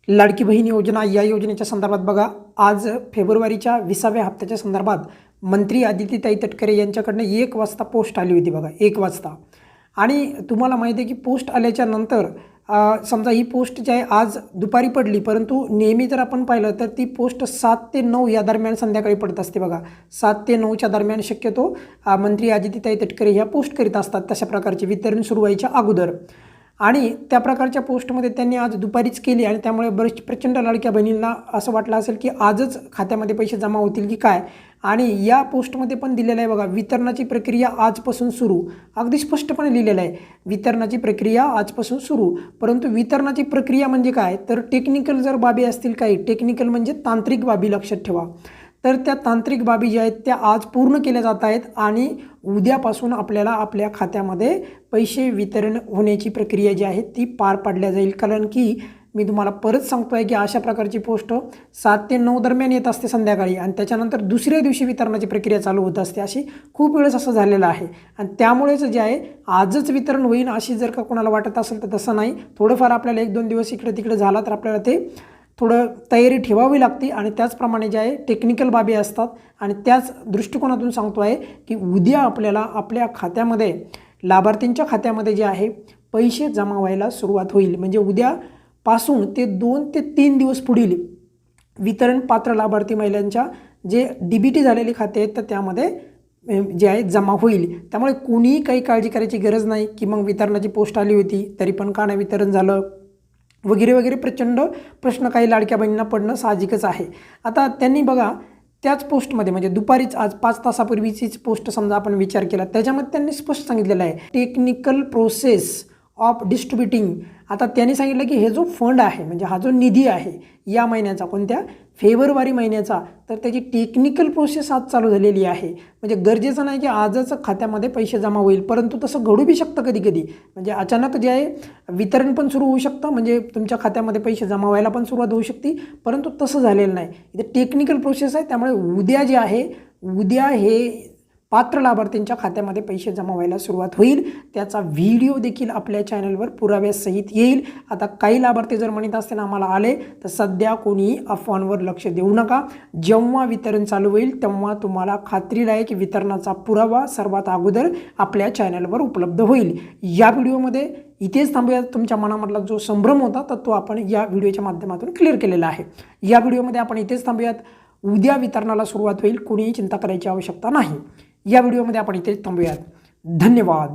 लाडकी बहीण योजना या योजनेच्या संदर्भात बघा, आज फेब्रुवारीच्या 20व्या हप्त्याच्या संदर्भात मंत्री आदित्यताई तटकरे यांच्याकडनं 1 वाजता पोस्ट आली होती बघा, 1 वाजता. आणि तुम्हाला माहिती आहे की पोस्ट आल्याच्या नंतर समजा ही पोस्ट जी आहे आज दुपारी पडली, परंतु नेहमी जर आपण पाहिलं तर ती पोस्ट 7 ते 9 या दरम्यान संध्याकाळी पडत असते बघा. 7 ते 9च्या दरम्यान शक्यतो मंत्री आदित्यताई तटकरे ह्या पोस्ट करीत असतात तशा प्रकारचे वितरण सुरू व्हायच्या अगोदर. आणि त्या प्रकारच्या पोस्टमध्ये त्यांनी आज दुपारीच केली आणि त्यामुळे बरेच प्रचंड लाडक्या बहिणींना असं वाटलं असेल की आजच खात्यामध्ये पैसे जमा होतील की काय. आणि या पोस्टमध्ये पण दिलेलं आहे बघा, वितरणाची प्रक्रिया आजपासून सुरू. अगदी स्पष्टपणे लिहिलेलं आहे, वितरणाची प्रक्रिया आजपासून सुरू. परंतु वितरणाची प्रक्रिया म्हणजे काय, तर टेक्निकल जर बाबी असतील काही, टेक्निकल म्हणजे तांत्रिक बाबी लक्षात ठेवा, तर त्या तांत्रिक बाबी ज्या आहेत त्या आज पूर्ण केल्या जात आहेत आणि उद्यापासून आपल्याला आपल्या खात्यामध्ये पैसे वितरण होण्याची प्रक्रिया जी आहे ती पार पाडल्या जाईल. कारण की मी तुम्हाला परत सांगतो आहे की अशा प्रकारची पोस्ट 7 ते 9 दरम्यान येत असते संध्याकाळी आणि त्याच्यानंतर दुसऱ्या दिवशी वितरणाची प्रक्रिया चालू होत असते. अशी खूप वेळेस असं झालेलं आहे आणि त्यामुळेच जे आहे आजच वितरण होईल अशी जर का कोणाला वाटत असेल तर तसं नाही. थोडंफार आपल्याला 1-2 दिवस इकडे तिकडे झाला तर आपल्याला ते थोडं तयारी ठेवावी लागते आणि त्याचप्रमाणे जे आहे टेक्निकल बाबी असतात. आणि त्याच दृष्टिकोनातून सांगतो आहे की उद्या आपल्याला आपल्या खात्यामध्ये लाभार्थींच्या खात्यामध्ये जे आहे पैसे जमा व्हायला सुरुवात होईल. म्हणजे उद्यापासून ते 2 ते 3 दिवस पुढील वितरण पात्र लाभार्थी महिलांच्या जे DBT झालेले खाते आहेत तर त्यामध्ये जे आहे जमा होईल. त्यामुळे कोणीही काही काळजी करायची गरज नाही की मग वितरणाची पोस्ट आली होती तरी पण का नाही वितरण झालं वगैरे वगैरे प्रचंड प्रश्न काही लाडक्या बहिणींना पडणं साहजिकच आहे. आता त्यांनी बघा त्याच पोस्टमध्ये म्हणजे दुपारीच आज 5 तासापूर्वीचीच पोस्ट समजा आपण विचार केला, त्याच्यामध्ये त्यांनी स्पष्ट सांगितलेलं आहे टेक्निकल प्रोसेस ऑफ डिस्ट्रीब्युटिंग. आता त्यांनी सांगितलं की हे जो फंड आहे म्हणजे हा जो निधी आहे या महिन्याचा, कोणत्या फेब्रुवारी महिन्याचा, तर त्याची टेक्निकल प्रोसेस आज चालू झालेली आहे. म्हणजे गरजेचं नाही की आजच खात्यामध्ये पैसे जमा होईल, परंतु तसं घडू बी शकतं कधी कधी. म्हणजे अचानक जे आहे वितरण पण सुरू होऊ शकतं, म्हणजे तुमच्या खात्यामध्ये पैसे जमा व्हायला पण सुरुवात होऊ शकते, परंतु तसं झालेलं नाही. इथे टेक्निकल प्रोसेस आहे. त्यामुळे उद्या जे आहे उद्या हे पात्र लाभार्थींच्या खात्यामध्ये पैसे जमा व्हायला सुरुवात होईल. त्याचा व्हिडिओ देखील आपल्या चॅनलवर पुराव्यासहित येईल. आता काही लाभार्थी जर म्हणत असतील आम्हाला आले तर सध्या कोणीही अफवांवर लक्ष देऊ नका. जेव्हा वितरण चालू होईल तेव्हा तुम्हाला खात्रीला आहे की वितरणाचा पुरावा सर्वात अगोदर आपल्या चॅनलवर उपलब्ध होईल. या व्हिडिओमध्ये इथेच थांबूयात. तुमच्या मनामधला जो संभ्रम होता तर तो आपण या व्हिडिओच्या माध्यमातून क्लिअर केलेला आहे. या व्हिडिओमध्ये आपण इथेच थांबूयात. उद्या वितरणाला सुरुवात होईल, कोणीही चिंता करायची आवश्यकता नाही. या व्हिडिओमध्ये आपण इथेच थांबूयात. धन्यवाद.